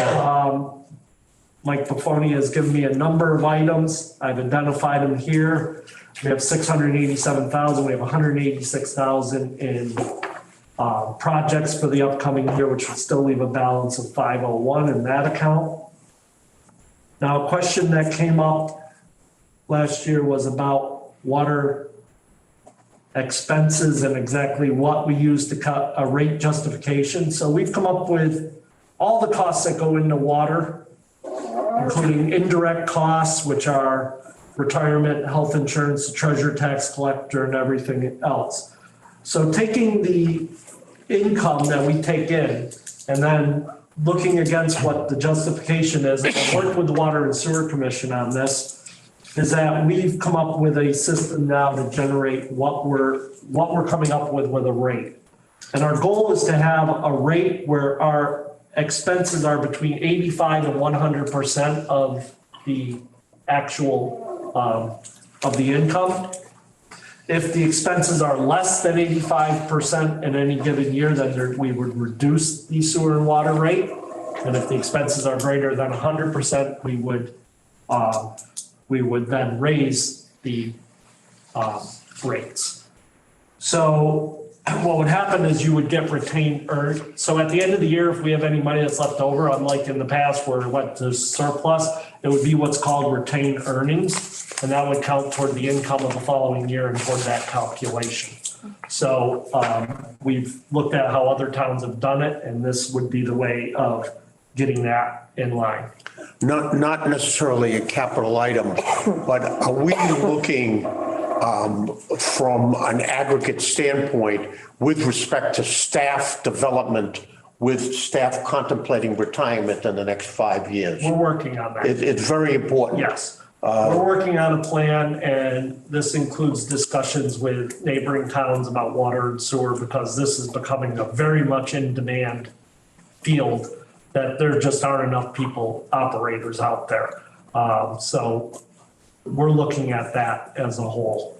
Mike Buffoni has given me a number of items. I've identified them here. We have 687,000. We have 186,000 in projects for the upcoming year, which would still leave a balance of 501 in that account. Now, a question that came up last year was about water expenses and exactly what we use to cut a rate justification. So we've come up with all the costs that go into water, including indirect costs, which are retirement, health insurance, treasurer tax collector, and everything else. So taking the income that we take in and then looking against what the justification is, and I worked with the Water and Sewer Commission on this, is that we've come up with a system now to generate what we're coming up with a rate. And our goal is to have a rate where our expenses are between 85 and 100% of the actual, of the income. If the expenses are less than 85% in any given year, then we would reduce the sewer and water rate. And if the expenses are greater than 100%, we would then raise the rates. So what would happen is you would get retained earned. So at the end of the year, if we have any money that's left over, unlike in the past where it went to surplus, it would be what's called retained earnings. And that would count toward the income of the following year and toward that calculation. So we've looked at how other towns have done it, and this would be the way of getting that in line. Not necessarily a capital item, but are we looking from an aggregate standpoint with respect to staff development, with staff contemplating retirement in the next 5 years? We're working on that. It's very important. Yes. We're working on a plan, and this includes discussions with neighboring towns about water and sewer, because this is becoming a very much in demand field that there just aren't enough operators out there. So we're looking at that as a whole.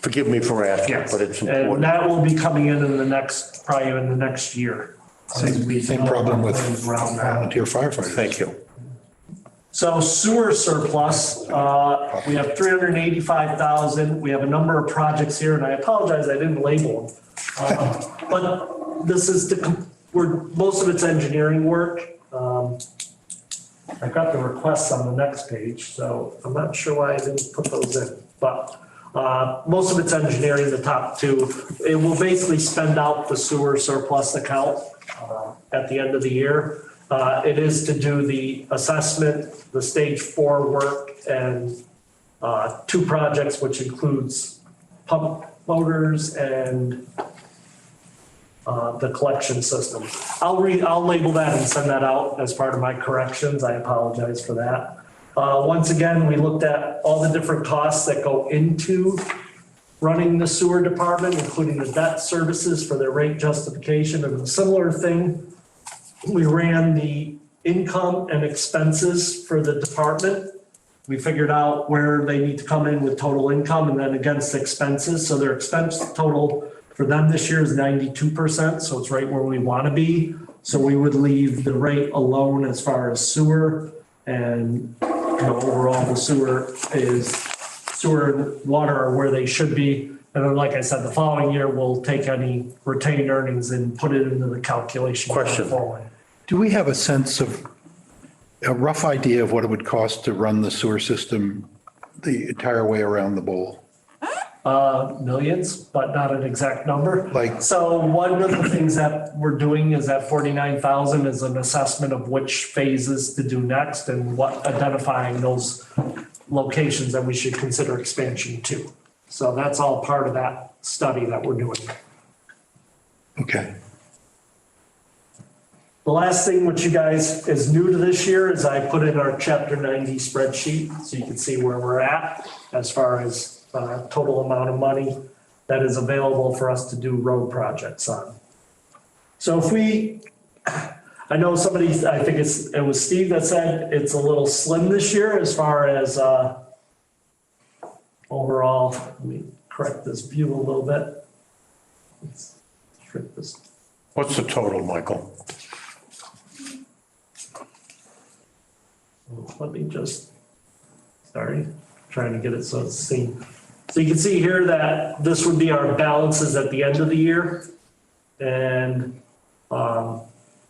Forgive me for asking, Yes. but it's And important. that will be coming in the next year. Same problem with Around that. volunteer firefighters. Thank you. So sewer surplus, we have 385,000. We have a number of projects here, and I apologize, I didn't label them. But this is most of it's engineering work. I got the requests on the next page, so I'm not sure why I didn't put those in. But most of it's engineering, the top two. It will basically spend out the sewer surplus account at the end of the year. It is to do the assessment, the stage 4 work, and 2 projects, which includes pump motors and the collection system. I'll label that and send that out as part of my corrections. I apologize for that. Once again, we looked at all the different costs that go into running the sewer department, including the debt services for their rate justification, and a similar thing. We ran the income and expenses for the department. We figured out where they need to come in with total income and then against expenses. So their expense total for them this year is 92%. So it's right where we want to be. So we would leave the rate alone as far as sewer, and overall the sewer and water are where they should be. And then, like I said, the following year, we'll take any retained earnings and put it into the calculation. Question. Forward. Do we have a sense of, a rough idea of what it would cost to run the sewer system the entire way around the bowl? Millions, but not an exact number. Like- So one of the things that we're doing is that 49,000 is an assessment of which phases to do next and what, identifying those locations that we should consider expansion to. So that's all part of that study that we're doing. Okay. The last thing which you guys is new to this year is I put in our chapter 90 spreadsheet so you can see where we're at as far as total amount of money that is available for us to do road projects on. So if we, I know somebody, I think it was Steve that said it's a little slim this year as far as overall. Let me correct this view a little bit. Let's shrink this. What's the total, Michael? Let me just, sorry, trying to get it so it's seen. So you can see here that this would be our balances at the end of the year. And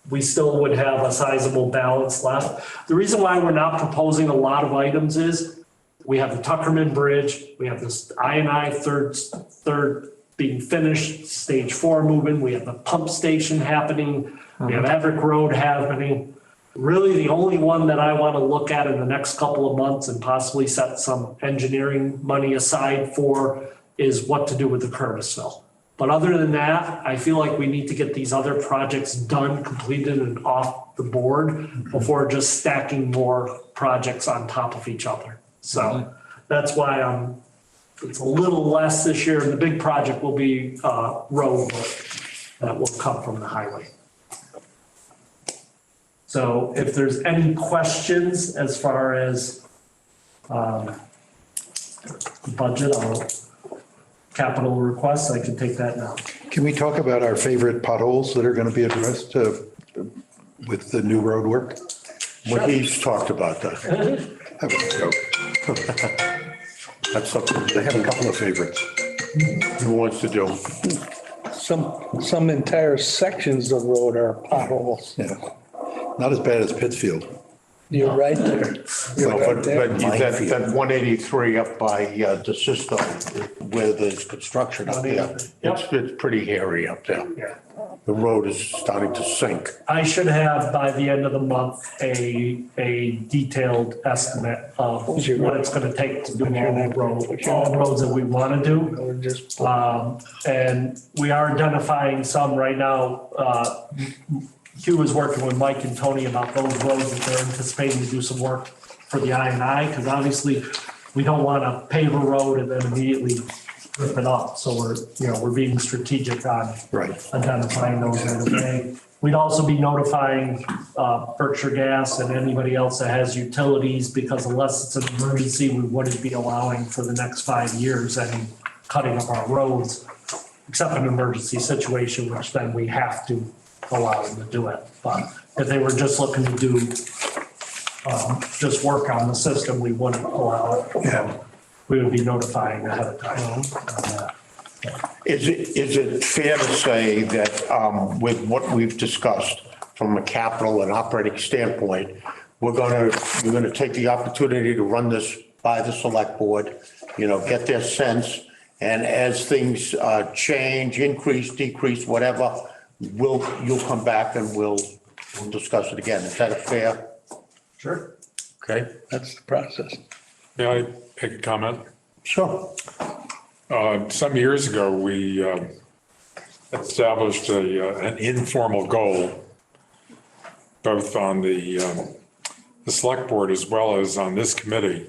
we still would have a sizable balance left. The reason why we're not proposing a lot of items is we have the Tuckerman Bridge, we have this I&I third being finished, stage 4 moving, we have the pump station happening, we have Everett Road happening. Really, the only one that I want to look at in the next couple of months and possibly set some engineering money aside for is what to do with the Curtisville. But other than that, I feel like we need to get these other projects done, completed, and off the board before just stacking more projects on top of each other. So that's why it's a little less this year. And the big project will be road work that will come from the highway. So if there's any questions as far as budget or capital requests, I can take that now. Can we talk about our favorite potholes that are going to be addressed with the new road work? Well, he's talked about that. That was a joke. That's something I have a couple of favorites. he wants to do. Some entire sections of road are potholes. Yeah. Not as bad as Pittsfield. You're right there. You're No, right but there. that 183 up by DeSisto where there's construction up there, it's pretty hairy up there. Yeah. The road is starting to sink. I should have by the end of the month a detailed estimate of what it's going to take to do all the roads that we want to do. And we are identifying some right now. Hugh is working with Mike and Tony about those roads that they're anticipating to do some work for the I&I, because obviously we don't want to pave a road and then immediately rip it up. So we're being strategic on identifying those right away. We'd also be notifying Berkshire Gas and anybody else that has utilities, because unless it's an emergency, we wouldn't be allowing for the next 5 years any cutting of our roads, except in an emergency situation, which then we have to allow them to do it. But if they were just looking to do just work on the system, we wouldn't allow it. Yeah. We would be notifying ahead of time. Is it fair to say that with what we've discussed from a capital and operating standpoint, you're gonna take the opportunity to run this by the select board, get their sense. And as things change, increase, decrease, whatever, you'll come back and we'll discuss it again. Is that a fair? Sure. Okay, That's the process. May I make a comment? sure. Some years ago, we established an informal goal, both on the select board as well as on this committee,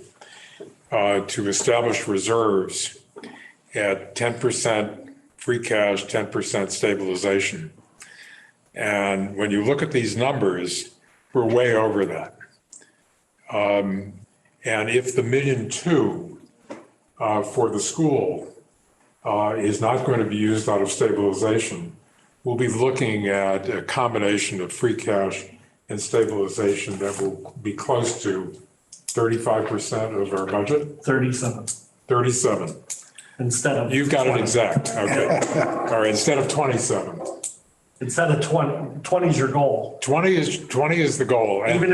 to establish reserves at 10% free cash, 10% stabilization. And when you look at these numbers, we're way over that. And if the $1.2 million for the school is not going to be used out of stabilization, we'll be looking at a combination of free cash and stabilization that will be close to 35% of our budget. 37 37. instead of. You've got it 20. exact. Okay. All right. Instead of 27. Instead of 20 is your goal. 20 is the goal. And Even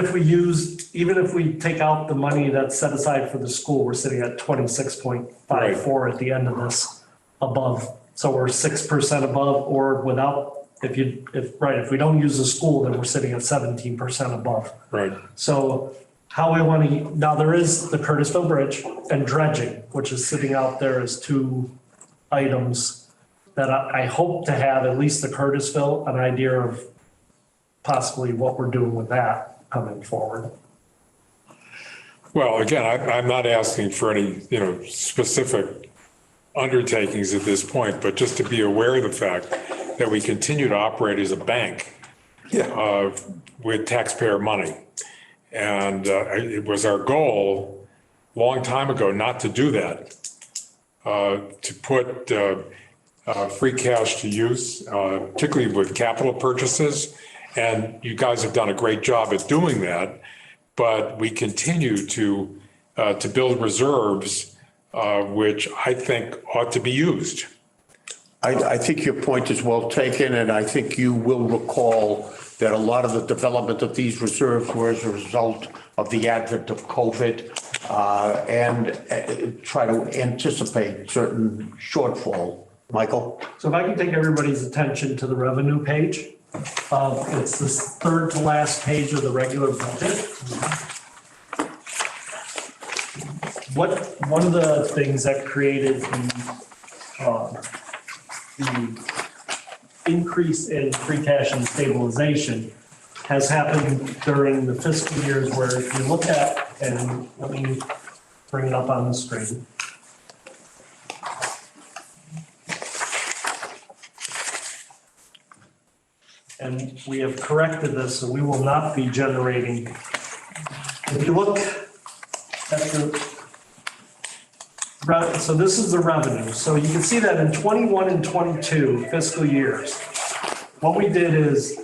if we take out the money that's set aside for the school, we're sitting at 26.54 at the end of this above. So we're 6% above, or without, if we don't use the school, then we're sitting at 17% above. right. So how we want to, now there is the Curtisville Bridge and dredging, which is sitting out there as two items that I hope to have, at least the Curtisville, an idea of possibly what we're doing with that coming forward. Well, again, I'm not asking for any, specific undertakings at this point, but just to be aware of the fact that we continue to operate as a bank with taxpayer money. And it was our goal a long time ago not to do that, to put free cash to use, particularly with capital purchases. And you guys have done a great job at doing that, but we continue to build reserves, which I think ought to be used. I think your point is well taken, and I think you will recall that a lot of the development of these reserves were as a result of the advent of COVID, and try to anticipate certain shortfall. Michael? So if I can take everybody's attention to the revenue page. It's the third to last page of the regular budget. One of the things that created the increase in free cash and stabilization has happened during the fiscal years where if you look at, and let me bring it up on the screen. And we have corrected this, so we will not be generating. If you look at so this is the revenue. So you can see that in 21 and 22 fiscal years, what we did is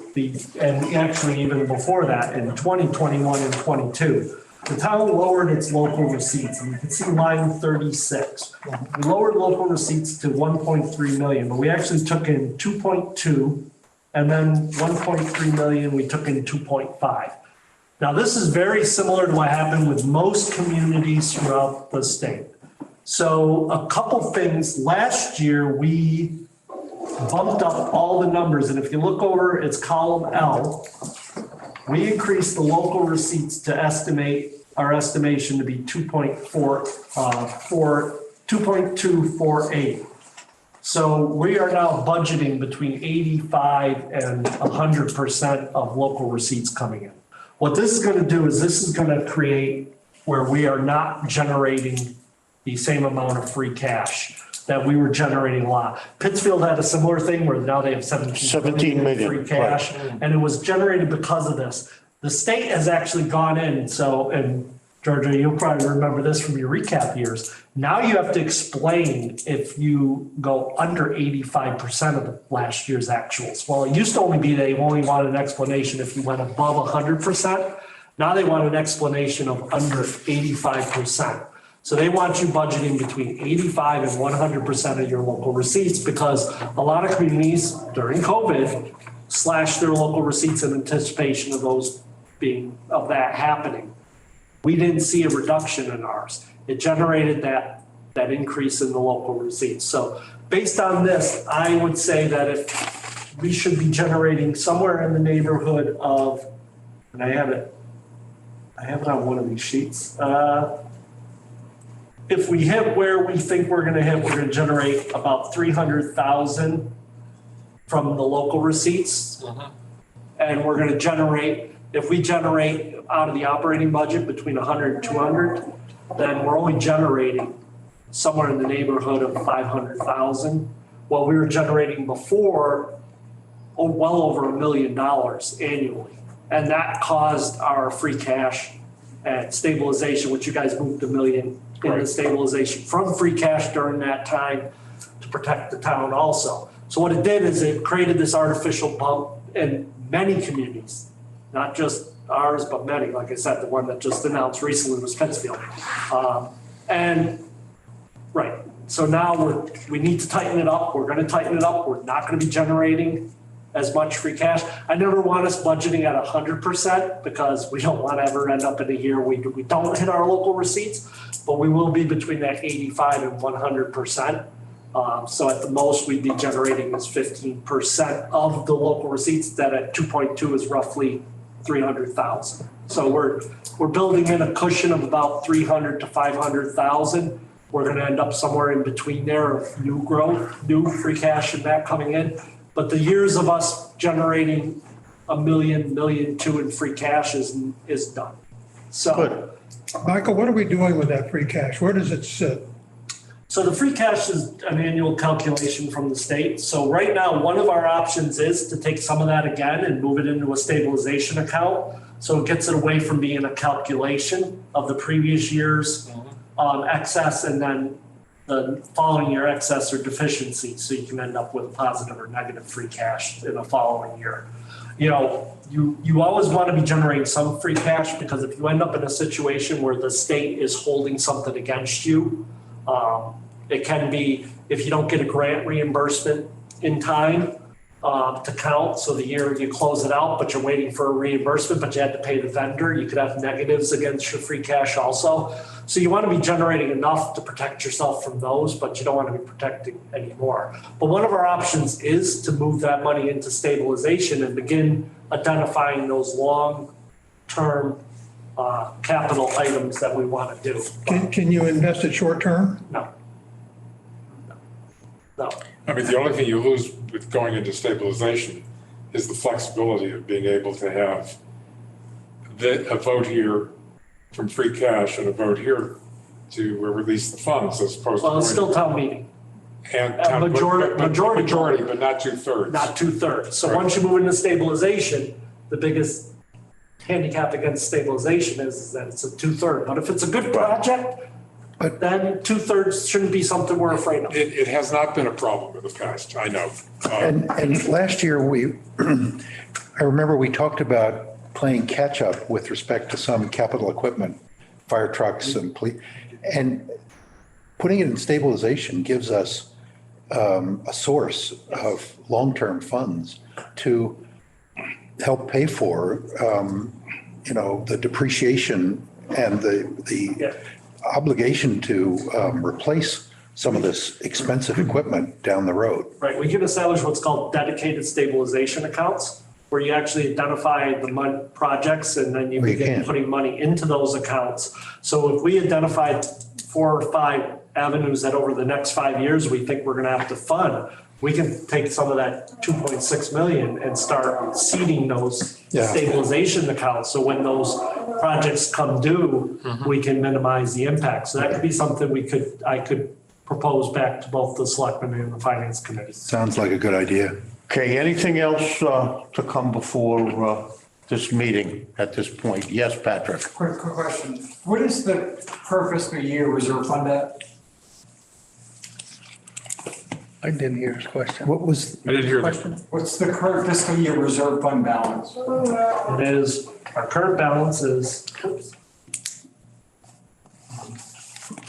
and actually even before that, in 2021 and 22, the town lowered its local receipts. And you can see line 36. We lowered local receipts to 1.3 million, but we actually took in 2.2. And then 1.3 million, we took in 2.5. Now, this is very similar to what happened with most communities throughout the state. So a couple things, last year, we bumped up all the numbers. And if you look over, it's column L. We increased the local receipts to our estimation to be 2.248. So we are now budgeting between 85 and 100% of local receipts coming in. What this is going to do is this is going to create where we are not generating the same amount of free cash that we were generating a lot. Pittsfield had a similar thing where now they have 17 million free cash, right. And it was generated because of this. The state has actually gone in, and Georgia, you'll probably remember this from your recap years. Now you have to explain if you go under 85% of last year's actuals. Well, it used to only be they only wanted an explanation if you went above 100%. Now they want an explanation of under 85%. So they want you budgeting between 85 and 100% of your local receipts, because a lot of communities during COVID slashed their local receipts in anticipation of those of that happening. We didn't see a reduction in ours. It generated that increase in the local receipts. So based on this, I would say that if we should be generating somewhere in the neighborhood of, and I have it on one of these sheets. If we hit where we think we're gonna hit, we're gonna generate about 300,000 from the local receipts. And we're gonna generate, if we generate out of the operating budget between 100 and 200, then we're only generating somewhere in the neighborhood of 500,000. What we were generating before, well over $1 million annually. And that caused our free cash at stabilization, which you guys moved $1 million into stabilization from free cash during that time to protect the town also. So what it did is it created this artificial bump in many communities, not just ours, but many. Like I said, the one that just announced recently was Pittsfield. So now we need to tighten it up. We're gonna tighten it up. We're not gonna be generating as much free cash. I never want us budgeting at 100% because we don't want to ever end up in a year we don't hit our local receipts, but we will be between that 85 and 100%. So at the most, we'd be generating is 15% of the local receipts. That at 2.2 is roughly 300,000. So we're building in a cushion of about 300 to 500,000. We're going to end up somewhere in between there of new growth, new free cash and that coming in. But the years of us generating $1 million, $1.2 million in free cash is done. So, Michael, what are we doing with that free cash? Where does it sit? so the free cash is an annual calculation from the state. So right now, one of our options is to take some of that again and move it into a stabilization account. So it gets it away from being a calculation of the previous year's excess and then the following year excess or deficiency, so you can end up with a positive or negative free cash in the following year. You know, you always want to be generating some free cash because if you end up in a situation where the state is holding something against you, it can be if you don't get a grant reimbursement in time to count, so the year you close it out, but you're waiting for a reimbursement, but you had to pay the vendor, you could have negatives against your free cash also. So you want to be generating enough to protect yourself from those, but you don't want to be protecting anymore. But one of our options is to move that money into stabilization and begin identifying those long-term capital items that we want to do. Can you invest it short-term? No. I mean, the only thing you lose with going into stabilization is the flexibility of being able to have a vote here from free cash and a vote here to release the funds as opposed to. Well, it's still town meeting. And Majority, but not 2/3. Not 2/3. So Right. once you move into stabilization, the biggest handicap against stabilization is that it's a 2/3. But if it's a good project, then 2/3 shouldn't be something we're afraid of. It has not been a problem in the past, I know. And last year, I remember we talked about playing catch-up with respect to some capital equipment, fire trucks and police. And putting it in stabilization gives us a source of long-term funds to help pay for, the depreciation and the obligation to replace some of this expensive equipment down the road. Right, we can establish what's called dedicated stabilization accounts, where you actually identify the projects and then you begin putting money into those accounts. So if we identified 4 or 5 avenues that over the next 5 years we think we're gonna have to fund, we can take some of that 2.6 million and start seeding those stabilization accounts. So when those projects come due, we can minimize the impact. So that could be something I could propose back to both the selectmen and the finance committee. Sounds like a good idea. Okay, anything else to come before this meeting at this point? Yes, Patrick? Quick question. What is the per fiscal year reserve fund at? I didn't hear his question. What was I didn't hear the that. question? What's the current fiscal year reserve fund balance? It is, our current balance is,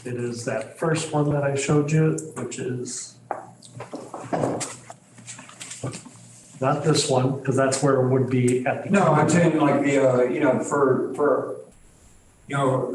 it is that first one that I showed you, which is not this one, because that's where it would be at the. No, I'm saying like the, for,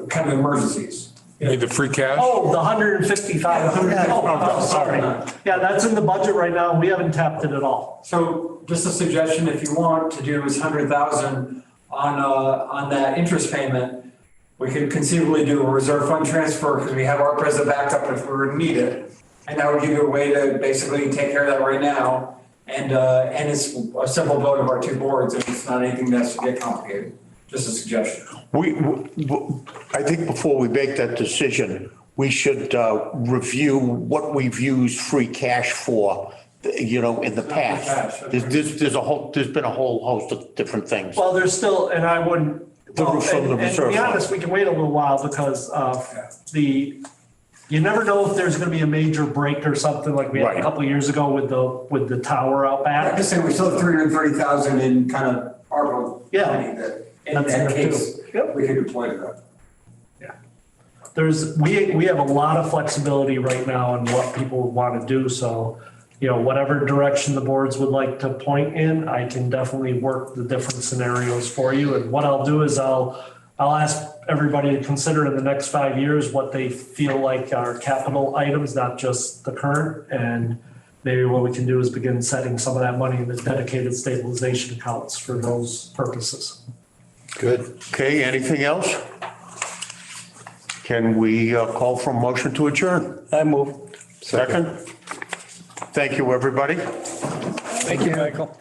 kind of emergencies. You mean the free cash? Oh, the 155. Oh, sorry. Yeah, that's in the budget right now. We haven't tapped it at all. So just a suggestion, if you want to do is 100,000 on that interest payment, we could conceivably do a reserve fund transfer because we have ARPA as a backup if we were to need it. And that would give you a way to basically take care of that right now. And it's a simple vote of our two boards, and it's not anything that's to get complicated. Just a suggestion. I think before we make that decision, we should review what we've used free cash for, in the past. There's been a whole host of different things. Well, there's still, and I wouldn't. The well, from the and to reserve be fund. honest, we can wait a little while because you never know if there's gonna be a major break or something like we had Right. a couple of years ago with the tower out I'm back. just saying, we still have 330,000 in kind of ARPA Yeah. money that, in That's that enough case, too. Yep. we could deploy to that. We have a lot of flexibility right now in what people want to do, so, whatever direction the boards would like to point in, I can definitely work the different scenarios for you. And what I'll do is I'll ask everybody to consider in the next 5 years what they feel like are capital items, not just the current. And maybe what we can do is begin setting some of that money in the dedicated stabilization accounts for those purposes. Good. Okay, anything else? Can we call for a motion to adjourn? I move. Second? Thank you, everybody. Thank you, Michael.